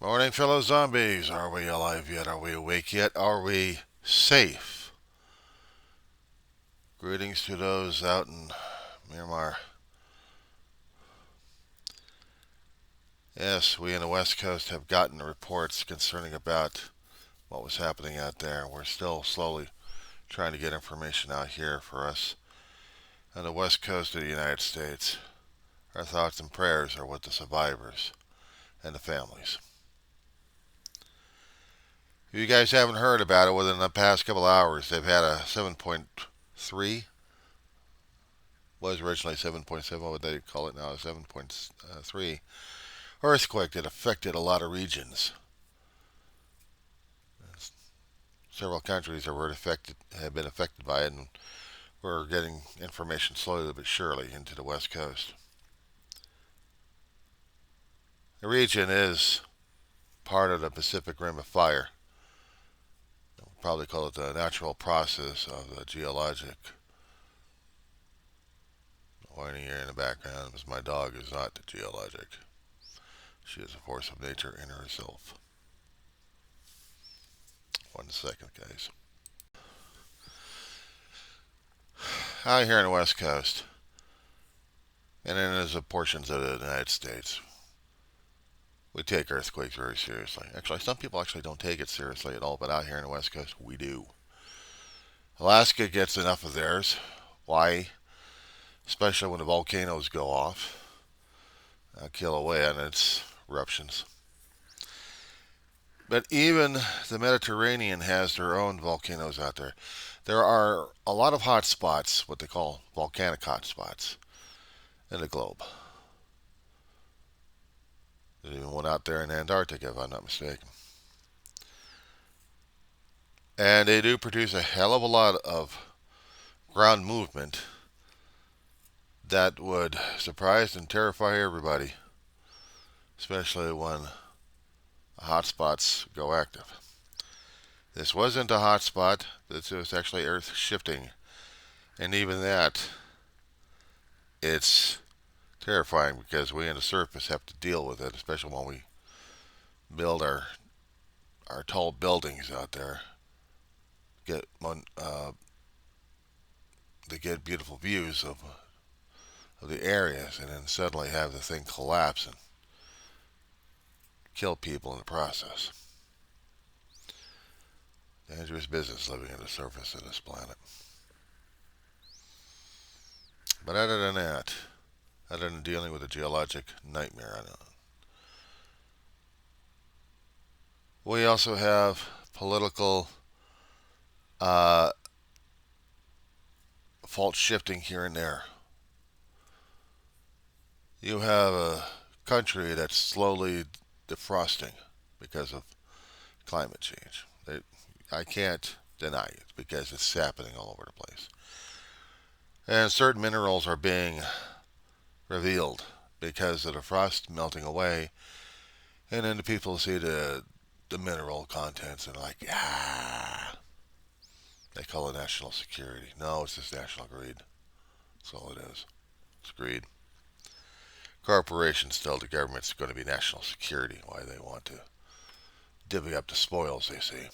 Morning, fellow zombies. Are we alive yet? Are we awake yet? Are we safe? Greetings to those out in Myanmar. Yes, we in the West Coast have gotten reports concerning about what was happening out there. We're still slowly trying to get information out here for us on the West Coast of the United States. Our thoughts and prayers are with the survivors and the families. If you guys haven't heard about it, within the past couple hours, they've had a 7.3, was originally 7.7, what would they call it now, 7.3 earthquake that affected a lot of regions. Several countries have been affected by it, and we're getting information slowly but surely into the West Coast. The region is part of the Pacific Rim of Fire. We'll probably call it the natural process of the geologic. Whining here in the background because my dog is not geologic. She is a force of nature in herself. 1 second, guys. Out here on the West Coast, and then there's portions of the United States, we take earthquakes very seriously. Actually, some people actually don't take it seriously at all, but out here on the West Coast, we do. Alaska gets enough of theirs. Why? Especially when the volcanoes go off, kill away on its eruptions. But even the Mediterranean has their own volcanoes out there. There are a lot of hot spots, what they call volcanic hot spots, in the globe. There's even one out there in Antarctica, if I'm not mistaken. And they do produce a hell of a lot of ground movement that would surprise and terrify everybody, especially when hotspots go active. This wasn't a hotspot. This was actually Earth shifting. And even that, it's terrifying because we in the surface have to deal with it, especially when we build our tall buildings out there. Get they get beautiful views of the areas, and then suddenly have the thing collapse and kill people in the process. Dangerous business living on the surface of this planet. But other than that, other than dealing with a geologic nightmare, I know, we also have political uh, fault shifting here and there. You have a country that's slowly defrosting because of climate change. I can't deny it because it's happening all over the place. And certain minerals are being revealed because of the frost melting away. And then the people see the mineral contents and like, ah. They call it national security. No, it's just national greed. That's all it is. It's greed. Corporations tell the government it's going to be national security. Why they want to divvy up the spoils, they see.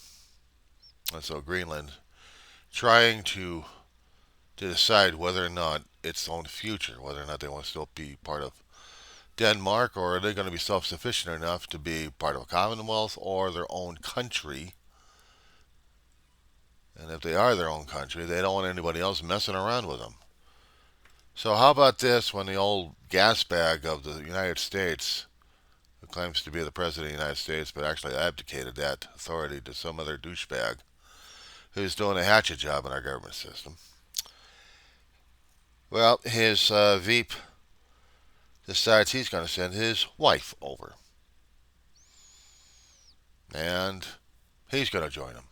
And so Greenland trying to decide whether or not its own future, whether or not they want to still be part of Denmark, or are they going to be self-sufficient enough to be part of a commonwealth or their own country. And if they are their own country, they don't want anybody else messing around with them. So how about this when the old gas bag of the United States, who claims to be the President of the United States, but actually abdicated that authority to some other douchebag who's doing a hatchet job in our government system. Well, his Veep decides he's going to send his wife over. And he's going to join him.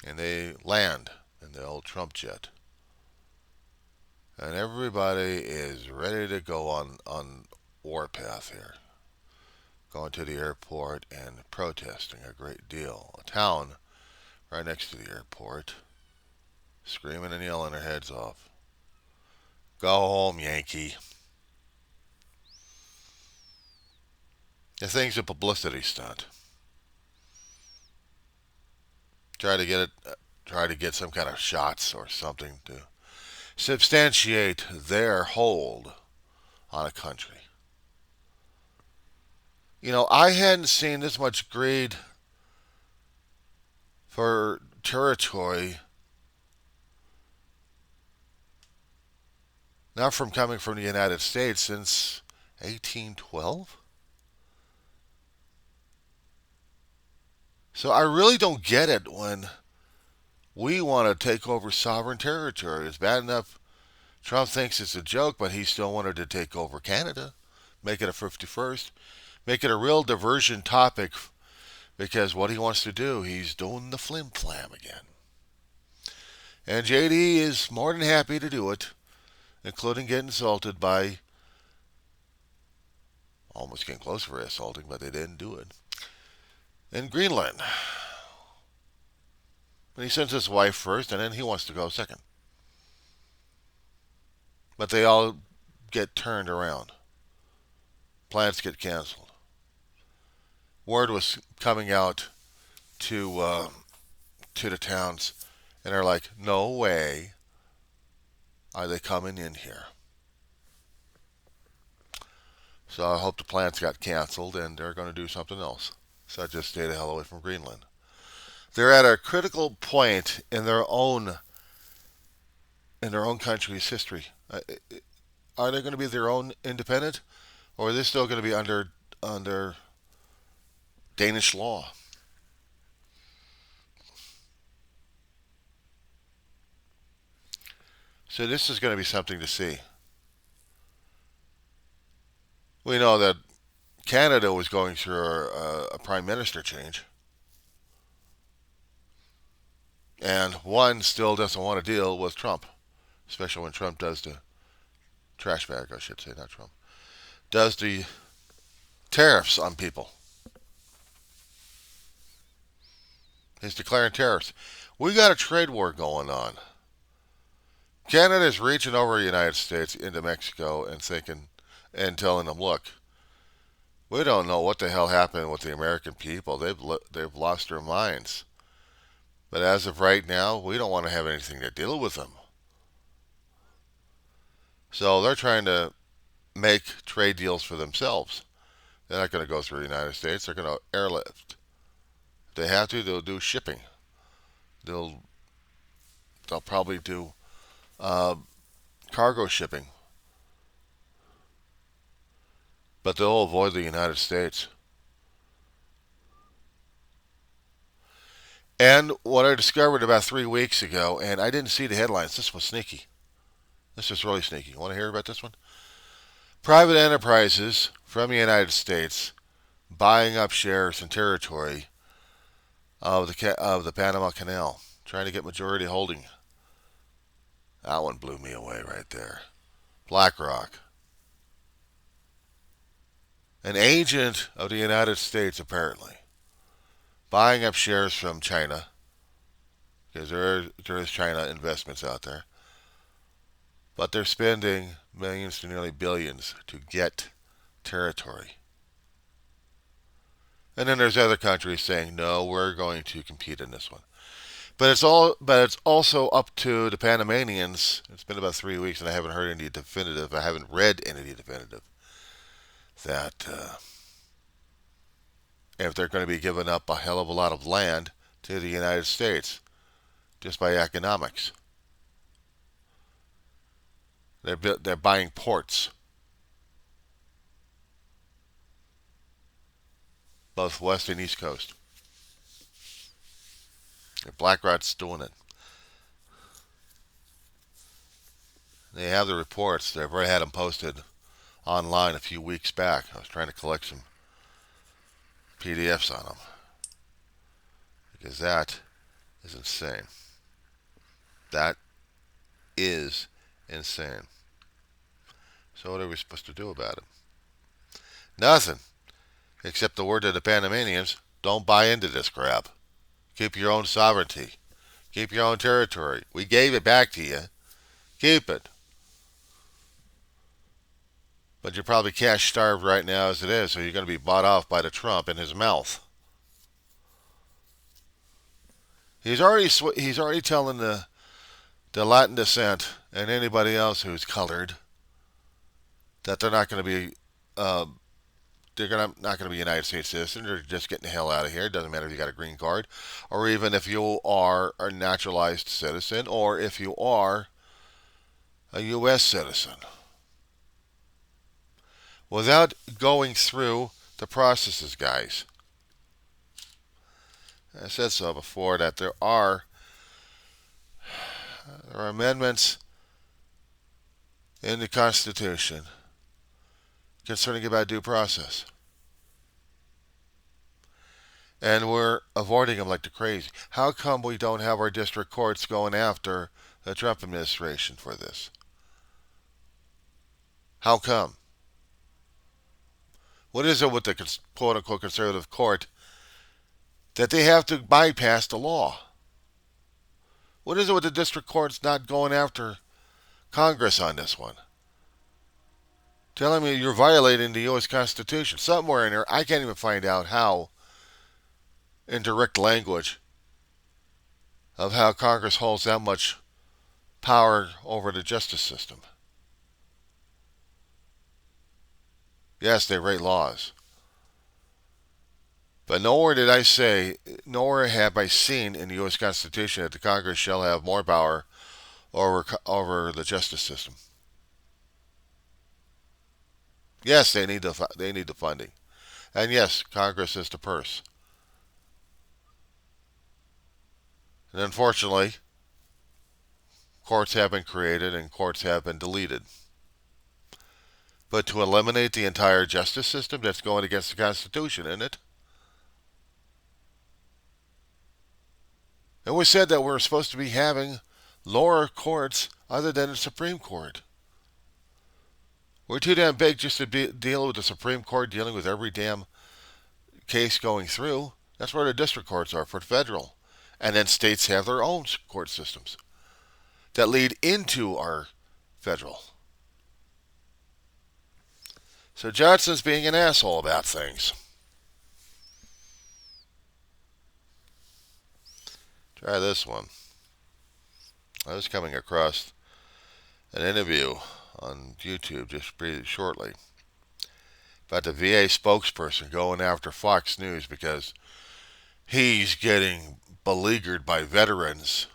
And they land in the old Trump jet. And everybody is ready to go on warpath here. Going to the airport and protesting a great deal. A town right next to the airport, screaming and yelling their heads off. Go home, Yankee. The thing's a publicity stunt. Try to get it. Try to get some kind of shots or something to substantiate their hold on a country. I hadn't seen this much greed for territory, not from coming from the United States, since 1812. So I really don't get it when we want to take over sovereign territory. It's bad enough Trump thinks it's a joke, but he still wanted to take over Canada, make it a 51st, make it a real diversion topic, because what he wants to do, he's doing the flim flam again. And JD is more than happy to do it, including getting insulted by, almost getting close for assaulting, but they didn't do it, in Greenland. And he sends his wife first, and then he wants to go second. But they all get turned around. Plans get canceled. Word was coming out to the towns, and they're like, "No way are they coming in here." So I hope the plans got canceled, and they're going to do something else. So I just stay the hell away from Greenland. They're at a critical point in their own country's history. Are they going to be their own independent, or are they still going to be under Danish law? So this is going to be something to see. We know that Canada was going through a prime minister change, and one still doesn't want to deal with Trump, especially when Trump does the trash bag, I should say, not Trump, does the tariffs on people. He's declaring tariffs. We got a trade war going on. Canada is reaching over the United States into Mexico and thinking and telling them, "Look, we don't know what the hell happened with the American people. They've lost their minds. But as of right now, we don't want to have anything to deal with them." So they're trying to make trade deals for themselves. They're not going to go through the United States. They're going to airlift. If they have to, they'll do shipping. They'll they'll probably do uh, cargo shipping, but they'll avoid the United States. And what I discovered about 3 weeks ago, and I didn't see the headlines. This was sneaky. This is really sneaky. Want to hear about this one? Private enterprises from the United States buying up shares and territory of the Panama Canal, trying to get majority holding. That one blew me away right there. BlackRock, an agent of the United States apparently, buying up shares from China, because there is China investments out there, but they're spending millions to nearly billions to get territory. And then there's other countries saying, "No, we're going to compete in this one." But it's also up to the Panamanians. It's been about 3 weeks, and I haven't heard any definitive. I haven't read any definitive that if they're going to be giving up a hell of a lot of land to the United States just by economics. They're buying ports, both west and east coast. BlackRock's doing it. They have the reports. They've already had them posted online a few weeks back. I was trying to collect some PDFs on them because that is insane. That is insane. So what are we supposed to do about it? Nothing, except the word to the Panamanians: don't buy into this crap. Keep your own sovereignty. Keep your own territory. We gave it back to you. Keep it. But you're probably cash starved right now as it is, so you're going to be bought off by the Trump in his mouth. He's already telling the Latin descent and anybody else who's colored that they're not going to be not going to be United States citizens. They're just getting the hell out of here. It doesn't matter if you got a green card, or even if you are a naturalized citizen, or if you are a U.S. citizen. Without going through the processes, guys. I said so before that there are amendments in the Constitution concerning about due process. And we're avoiding them like the crazy. How come we don't have our district courts going after the Trump administration for this? How come? What is it with the quote unquote conservative court that they have to bypass the law? What is it with the district courts not going after Congress on this one? Telling me you're violating the U.S. Constitution. Somewhere in there, I can't even find out how, in direct language, of how Congress holds that much power over the justice system. Yes, they write laws. But nowhere have I seen in the U.S. Constitution that the Congress shall have more power over the justice system. Yes, they need the funding, and yes, Congress is the purse. And unfortunately, courts have been created and courts have been deleted. But to eliminate the entire justice system, that's going against the Constitution, isn't it? It was said that we're supposed to be having lower courts other than the Supreme Court. We're too damn big just to deal with the Supreme Court dealing with every damn case going through. That's where the district courts are for federal. And then states have their own court systems that lead into our federal. So Johnson's being an asshole about things. Try this one. I was coming across an interview on YouTube just pretty shortly about the VA spokesperson going after Fox News because he's getting beleaguered by veterans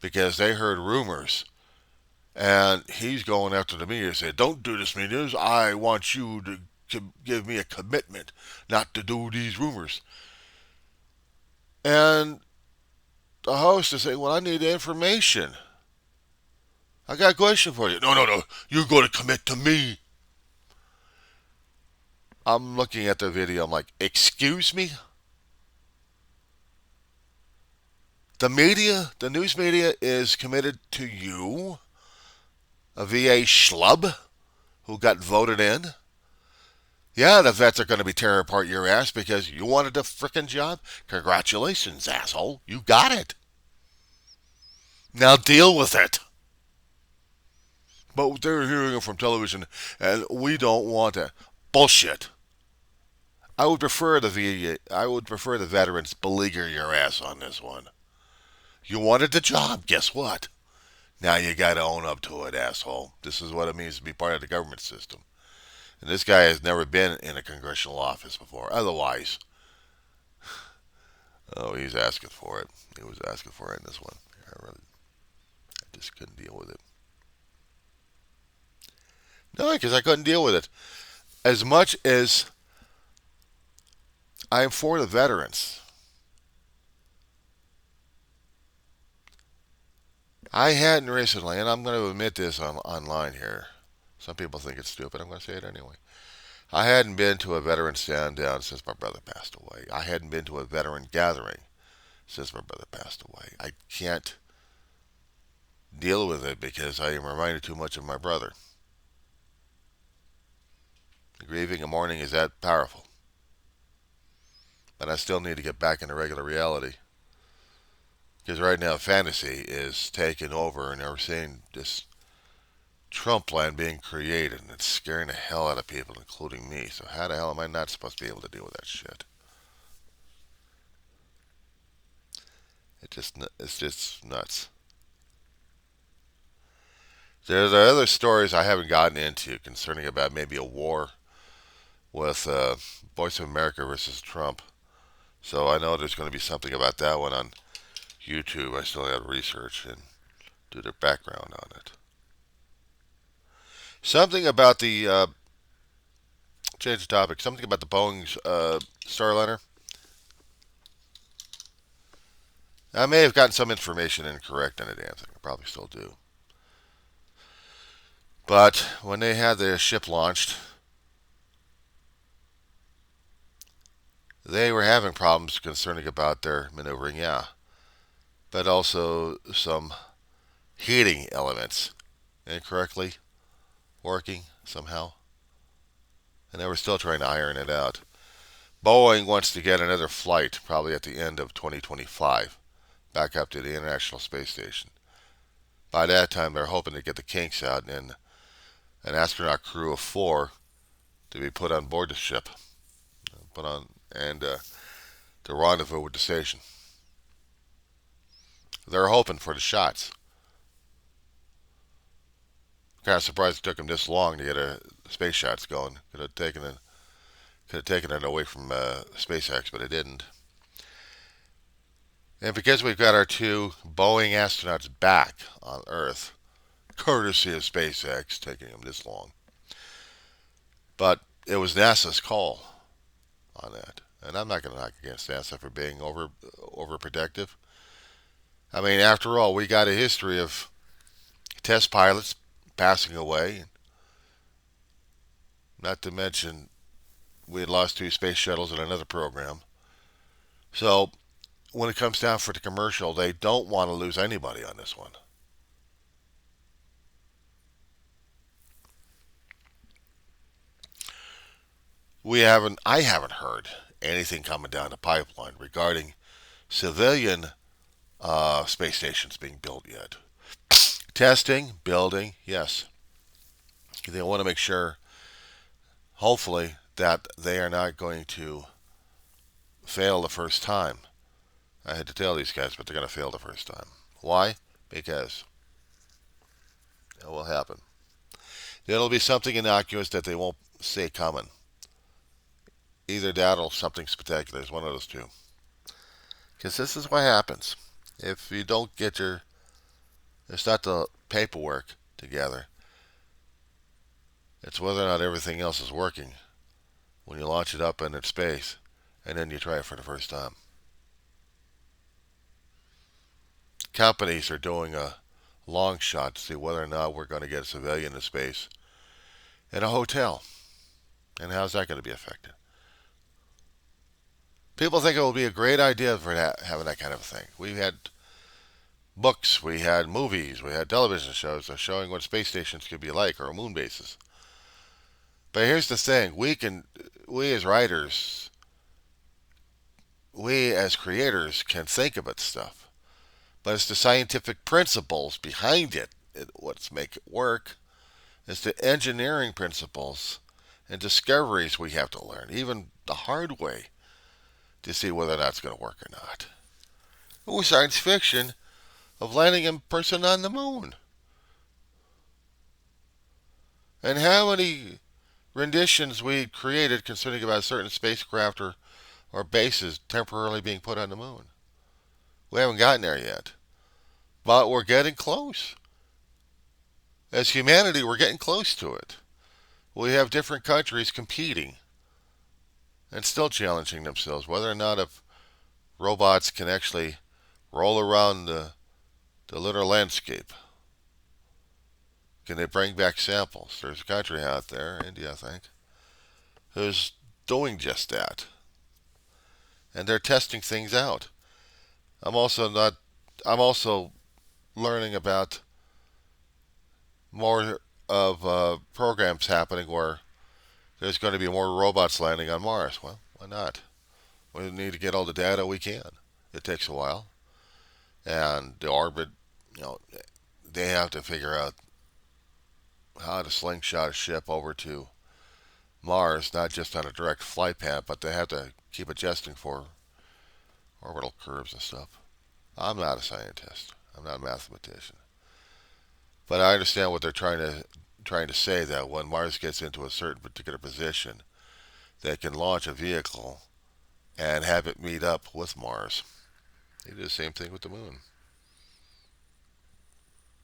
because they heard rumors. And he's going after the media and saying, don't do this, media. I want you to give me a commitment not to do these rumors. And the host is saying, well, I need the information. I got a question for you. No. You're going to commit to me. I'm looking at the video. I'm like, excuse me? The media, the news media is committed to you, a VA schlub who got voted in. Yeah, the vets are going to be tearing apart your ass because you wanted the frickin' job. Congratulations, asshole. You got it. Now deal with it. But they're hearing it from television, and we don't want it. Bullshit. I would prefer the veterans beleaguer your ass on this one. You wanted the job. Guess what? Now you got to own up to it, asshole. This is what it means to be part of the government system. And this guy has never been in a congressional office before. Otherwise, oh, he's asking for it. He was asking for it in this one. I just couldn't deal with it. No, because I couldn't deal with it. As much as I'm for the veterans, I hadn't recently, and I'm going to admit this online here. Some people think it's stupid. I'm going to say it anyway. I hadn't been to a veteran stand down since my brother passed away. I hadn't been to a veteran gathering since my brother passed away. I can't deal with it because I am reminded too much of my brother. Grieving and mourning is that powerful. But I still need to get back into regular reality. Because right now fantasy is taking over and we're seeing this Trump land being created, and it's scaring the hell out of people, including me. So how the hell am I not supposed to be able to deal with that shit? It's just nuts. There's other stories I haven't gotten into concerning about maybe a war with Voice of America versus Trump. So I know there's going to be something about that one on YouTube. I still got to research and do their background on it. Something about the change the topic. Something about the Boeing's Starliner. I may have gotten some information incorrect on the damn thing. I probably still do. But when they had the ship launched, they were having problems concerning about their maneuvering, yeah, but also some heating elements incorrectly working somehow, and they were still trying to iron it out. Boeing wants to get another flight, probably at the end of 2025, back up to the International Space Station. By that time, they're hoping to get the kinks out and an astronaut crew of 4 to be put on board the ship, put on and to rendezvous with the station. They're hoping for the shots. Kind of surprised it took them this long to get a space shots going. Could have taken it away from SpaceX, but it didn't. And because we've got our 2 Boeing astronauts back on Earth, courtesy of SpaceX, taking them this long. But it was NASA's call on that, and I'm not going to knock against NASA for being overprotective. I mean, after all, we got a history of test pilots passing away. Not to mention, we had lost 2 space shuttles in another program. So, when it comes down for the commercial, they don't want to lose anybody on this one. I haven't heard anything coming down the pipeline regarding civilian space stations being built yet. Testing, building, yes. They want to make sure, hopefully, that they are not going to fail the first time. I had to tell these guys, but they're going to fail the first time. Why? Because it will happen. It'll be something innocuous that they won't see coming. Either that or something spectacular. It's one of those two. Because this is what happens. If you don't get it's not the paperwork together. It's whether or not everything else is working when you launch it up into space and then you try it for the first time. Companies are doing a long shot to see whether or not we're going to get a civilian in space in a hotel. And how's that going to be affected? People think it will be a great idea for having that kind of a thing. We've had books, we had movies, we had television shows showing what space stations could be like or moon bases. But here's the thing: we as writers, we as creators can think about stuff, but it's the scientific principles behind what's make it work. It's the engineering principles and discoveries we have to learn, even the hard way, to see whether that's going to work or not. It was science fiction of landing a person on the moon. And how many renditions we created concerning about certain spacecraft or bases temporarily being put on the moon. We haven't gotten there yet. But we're getting close. As humanity, we're getting close to it. We have different countries competing and still challenging themselves whether or not if robots can actually roll around the lunar landscape. Can they bring back samples? There's a country out there, India, I think, who's doing just that. And they're testing things out. I'm also learning about more of programs happening where there's going to be more robots landing on Mars. Well, why not? We need to get all the data we can. It takes a while. And the orbit, they have to figure out how to slingshot a ship over to Mars, not just on a direct flight path, but they have to keep adjusting for orbital curves and stuff. I'm not a scientist. I'm not a mathematician. But I understand what they're trying to say, that when Mars gets into a certain particular position, they can launch a vehicle and have it meet up with Mars. They do the same thing with the moon.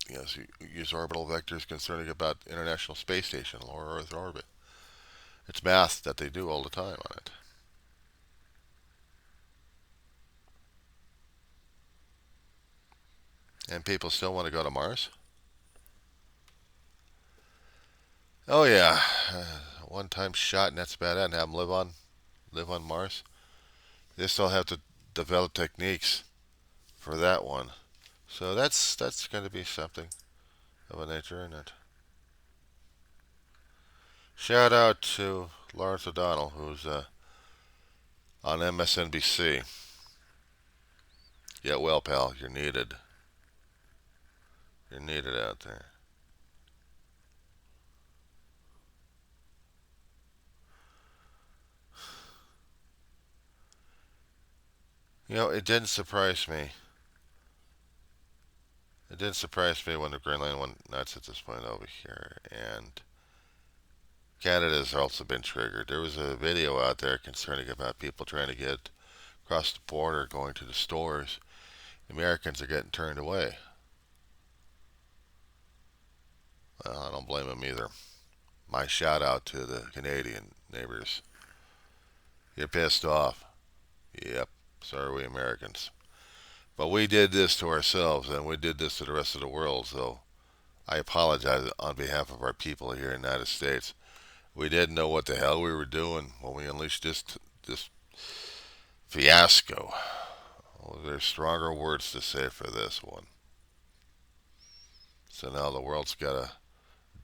Yes, use orbital vectors concerning about International Space Station, low Earth orbit. It's math that they do all the time on it. And people still want to go to Mars? Oh yeah, one-time shot and that's about it. And have them live on Mars. They still have to develop techniques for that one. So that's going to be something of a nature, isn't it? Shout out to Lawrence O'Donnell, who's on MSNBC. Yeah, well, pal, you're needed. You're needed out there. It didn't surprise me. It didn't surprise me when the Greenland went nuts at this point over here, and Canada's also been triggered. There was a video out there concerning about people trying to get across the border, going to the stores. Americans are getting turned away. Well, I don't blame them either. My shout out to the Canadian neighbors. You're pissed off. Yep, so are we Americans. But we did this to ourselves, and we did this to the rest of the world, so I apologize on behalf of our people here in the United States. We didn't know what the hell we were doing when we unleashed this fiasco. Well, there's stronger words to say for this one. So now the world's got to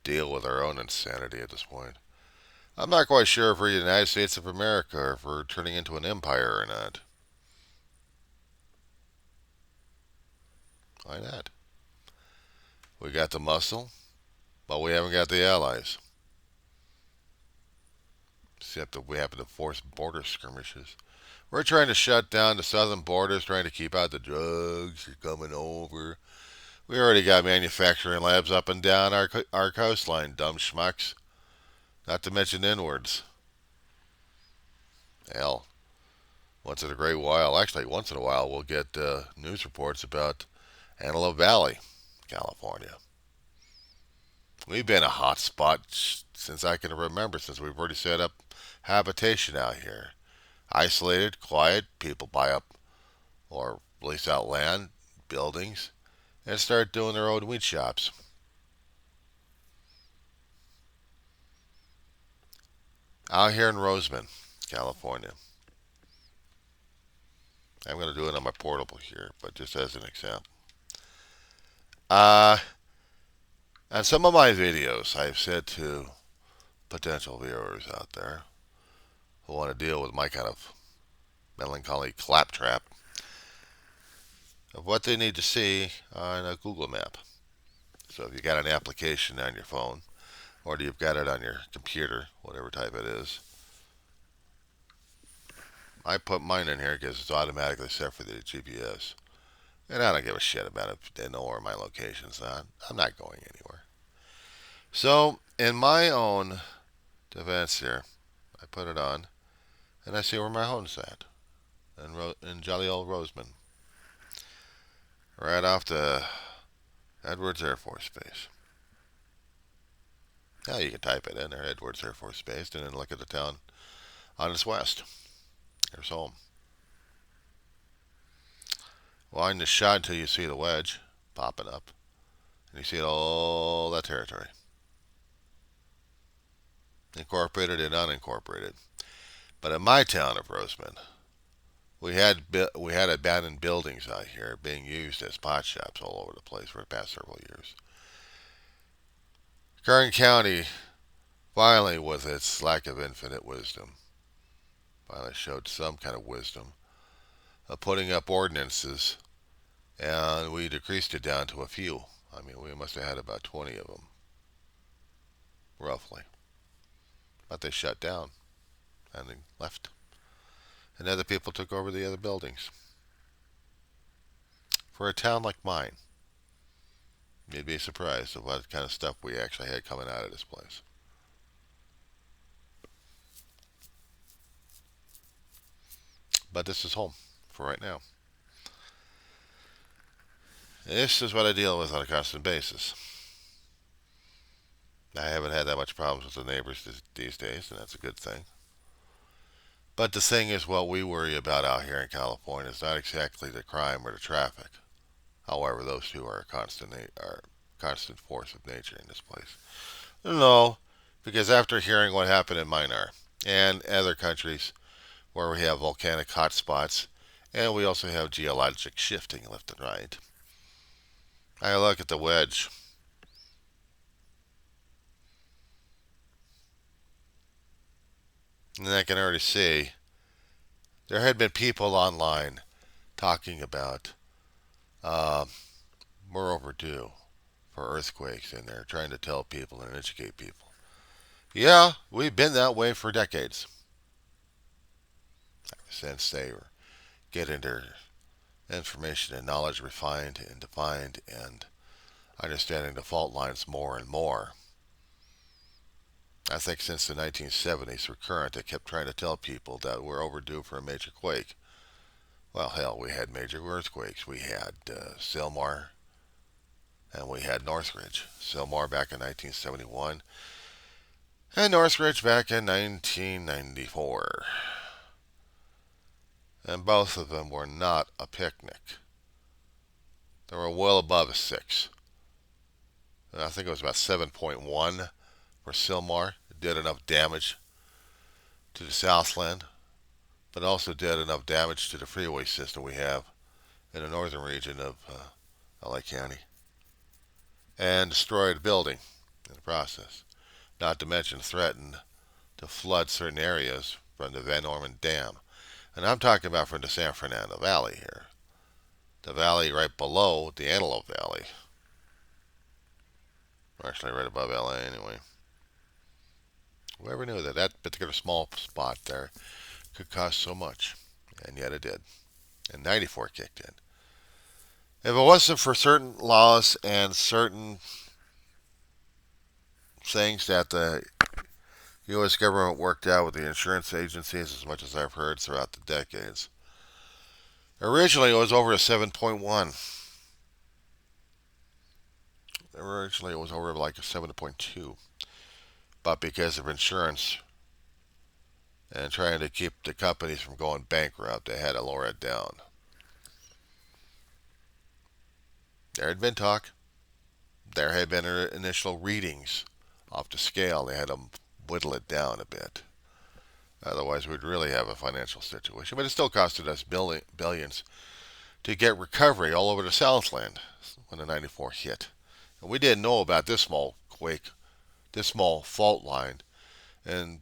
deal with our own insanity at this point. I'm not quite sure if we're the United States of America or if we're turning into an empire or not. Why not? We got the muscle, but we haven't got the allies. Except that we happen to force border skirmishes. We're trying to shut down the southern borders, trying to keep out the drugs coming over. We already got manufacturing labs up and down our coastline, dumb schmucks. Not to mention inwards. Hell, once in a great while, actually, once in a while, we'll get news reports about Antelope Valley, California. We've been a hot spot since I can remember, since we've already set up habitation out here. Isolated, quiet, people buy up or lease out land, buildings, and start doing their own weed shops. Out here in Roseman, California. I'm going to do it on my portable here, but just as an example. Uh, on some of my videos, I've said to potential viewers out there who want to deal with my kind of melancholy claptrap of what they need to see on a Google map. So if you got an application on your phone, or you've got it on your computer, whatever type it is, I put mine in here because it's automatically set for the GPS. And I don't give a shit about it if they know where my location's at. I'm not going anywhere. So, in my own defense here, I put it on, and I see where my home's at. In jolly old Roseman. Right off the Edwards Air Force Base. Now you can type it in there, Edwards Air Force Base, and then look at the town on its west. There's home. Wind the shot until you see the wedge popping up. And you see all that territory. Incorporated and unincorporated. But in my town of Roseman, we had abandoned buildings out here being used as pot shops all over the place for the past several years. Kern County, finally, with its lack of infinite wisdom, finally showed some kind of wisdom of putting up ordinances, and we decreased it down to a few. I mean, we must have had about 20 of them. roughly. But they shut down and they left. And other people took over the other buildings. For a town like mine, you'd be surprised at what kind of stuff we actually had coming out of this place. But this is home for right now. This is what I deal with on a constant basis. I haven't had that much problems with the neighbors these days, and that's a good thing. But the thing is, what we worry about out here in California is not exactly the crime or the traffic. However, those two are a constant force of nature in this place. No, because after hearing what happened in Myanmar and other countries where we have volcanic hotspots, and we also have geologic shifting left and right, I look at the wedge, and I can already see there had been people online talking about uh, we're overdue for earthquakes, and they're trying to tell people and educate people. Yeah, we've been that way for decades. Since they were getting their information and knowledge refined and defined and understanding the fault lines more and more. I think since the 1970s were current, they kept trying to tell people that we're overdue for a major quake. Well, hell, we had major earthquakes. We had Sylmar and we had Northridge. Sylmar back in 1971 and Northridge back in 1994. And both of them were not a picnic. They were well above a 6. And I think it was about 7.1 for Sylmar. It did enough damage to the Southland, but also did enough damage to the freeway system we have in the northern region of LA County and destroyed a building in the process. Not to mention threatened to flood certain areas from the Van Orman Dam. And I'm talking about from the San Fernando Valley here. The valley right below the Antelope Valley. Actually, right above LA anyway. Whoever knew that that particular small spot there could cost so much? And yet it did. And 94 kicked in. If it wasn't for certain laws and certain things that the U.S. government worked out with the insurance agencies, as much as I've heard throughout the decades, originally it was over a 7.1. Originally it was over like a 7.2. But because of insurance and trying to keep the companies from going bankrupt, they had to lower it down. There had been talk. There had been initial readings off the scale. They had to whittle it down a bit. Otherwise, we'd really have a financial situation. But it still costed us billions to get recovery all over the Southland when the 94 hit. And we didn't know about this small quake, this small fault line, and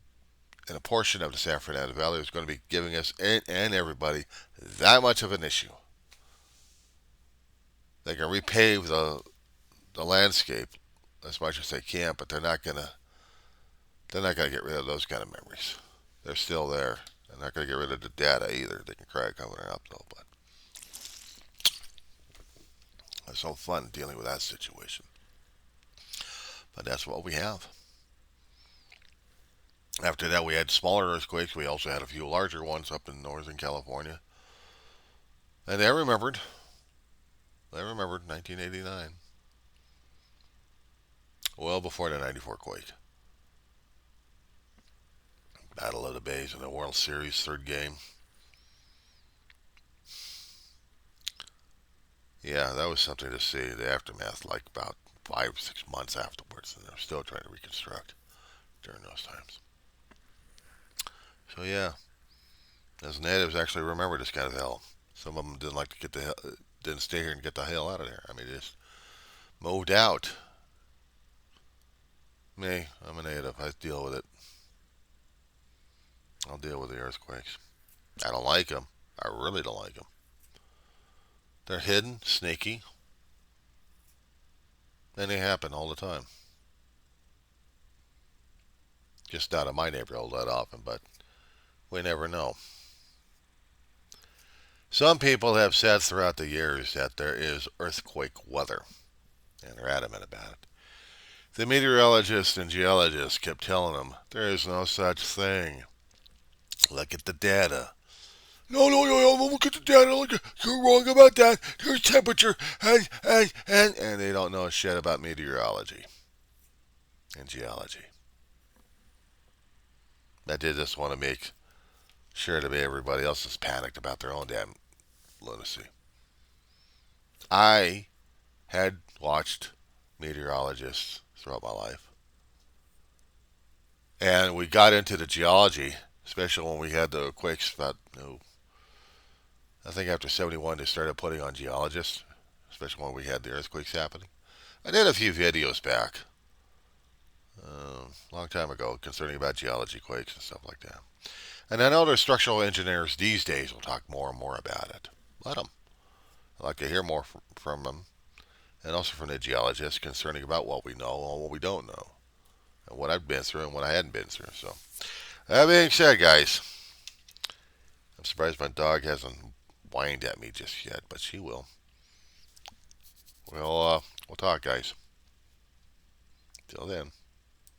a portion of the San Fernando Valley was going to be giving us and everybody that much of an issue. They can repave the landscape as much as they can, but they're not gonna get rid of those kind of memories. They're still there. They're not gonna get rid of the data either. They can crack over up though, but it's so fun dealing with that situation. But that's what we have. After that, we had smaller earthquakes. We also had a few larger ones up in Northern California, and they remembered. They remembered 1989, well before the 94 quake. Battle of the Bays in the World Series, third game. Yeah, that was something to see. The aftermath, like about 5 6 months afterwards, and they're still trying to reconstruct during those times. So yeah, as natives actually remember this kind of hell. Some of them didn't like to didn't stay here and get the hell out of there. I mean, just moved out. Me, I'm a native. I deal with it. I'll deal with the earthquakes. I don't like them. I really don't like them. They're hidden, sneaky, and they happen all the time. Just not in my neighborhood that often, but we never know. Some people have said throughout the years that there is earthquake weather, and they're adamant about it. The meteorologists and geologists kept telling them there is no such thing. Look at the data. No, no, no, no, look at the data. Look, you're wrong about that. There's temperature, and they don't know shit about meteorology and geology. I did just want to make sure to be everybody else is panicked about their own damn lunacy. I had watched meteorologists throughout my life, and we got into the geology, especially when we had the quakes. About, I think after '71 they started putting on geologists, especially when we had the earthquakes happening. I did a few videos back, a long time ago, concerning about geology, quakes, and stuff like that. And I know there's structural engineers these days will talk more and more about it. Let them. I'd like to hear more from them, and also from the geologists concerning about what we know and what we don't know, and what I've been through and what I hadn't been through. So, that being said, guys, I'm surprised my dog hasn't whined at me just yet, but she will. We'll talk, guys. Till then.